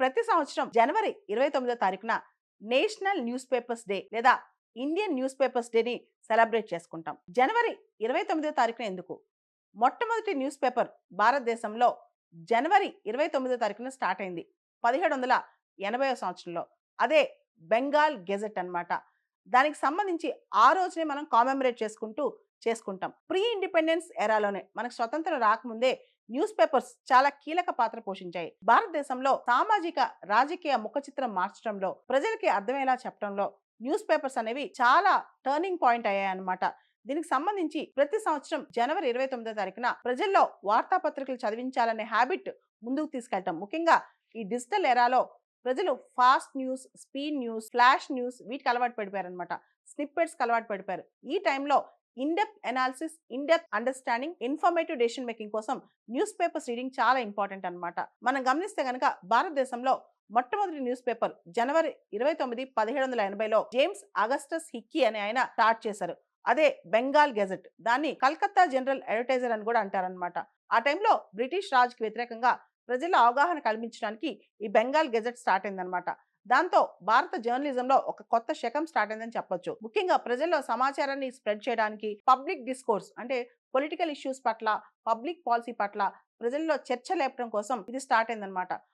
ప్రతి సంవత్సరం జనవరి 29వ తారీఖున నేషనల్ న్యూస్ పేపర్స్ డే లేదా ఇండియన్ న్యూస్ పేపర్స్ డేని సెలబ్రేట్ చేసుకుంటాం. జనవరి 29వ తారీఖున ఎందుకు? మొట్టమొదటి న్యూస్ పేపర్ భారతదేశంలో జనవరి 29వ తారీఖున స్టార్ట్ అయింది 1780వ సంవత్సరంలో. అదే బెంగాల్ గెజెట్ అన్నమాట. దానికి సంబంధించి ఆ రోజునే మనం కామెమరేట్ చేసుకుంటాం. ప్రీ ఇండిపెండెన్స్ ఎరాలోనే మనకు స్వతంత్రం రాకముందే న్యూస్ పేపర్స్ చాలా కీలక పాత్ర పోషించాయి. భారతదేశంలో సామాజిక రాజకీయ ముఖ చిత్రం మార్చడంలో, ప్రజలకి అర్థమయ్యేలా చెప్పడంలో న్యూస్ పేపర్స్ అనేవి చాలా టర్నింగ్ పాయింట్ అయ్యాయి అన్నమాట. దీనికి సంబంధించి ప్రతి సంవత్సరం జనవరి 29వ తారీఖున ప్రజల్లో వార్తాపత్రికలు చదివించాలనే హ్యాబిట్ ముందుకు తీసుకెళ్తాం. ముఖ్యంగా ఈ డిజిటల్ ఎరాలో ప్రజలు fast news, speed news, flash news వీటికి అలవాటు పడిపోయారు అనమాట. స్నిప్పెట్స్కి అలవాటు పడిపోయారు. ఈ టైంలో in depth analysis, in depth understanding, informative decision making కోసం న్యూస్ పేపర్స్ రీడింగ్ చాలా ఇంపార్టెంట్ అనమాట. మనం గమనిస్తే కనుక భారతదేశంలో మొట్టమొదటి న్యూస్ పేపర్ జనవరి 29, 1780లో జేమ్స్ అగస్టస్ హిక్కీ అనే ఆయన స్టార్ట్ చేశారు. అదే బెంగాల్ గెజెట్. దాన్ని కలకత్తా జనరల్ అడ్వర్టైజర్ అని కూడా అంటారనమాట. ఆ టైంలో బ్రిటిష్ రాజుకి వ్యతిరేకంగా ప్రజల్లో అవగాహన కల్పించడానికి ఈ బెంగాల్ గెజెట్ స్టార్ట్ అయిందనమాట. దాంతో భారత జర్నలిజంలో ఒక కొత్త శకం స్టార్ట్ అయిందని చెప్పొచ్చు. ముఖ్యంగా ప్రజల్లో సమాచారాన్ని స్ప్రెడ్ చేయడానికి, పబ్లిక్ డిస్కోర్స్ అంటే పొలిటికల్ ఇష్యూస్ పట్ల, పబ్లిక్ పాలసీ పట్ల ప్రజల్లో చర్చ లేపడం కోసం ఇది స్టార్ట్ అయిందనమాట.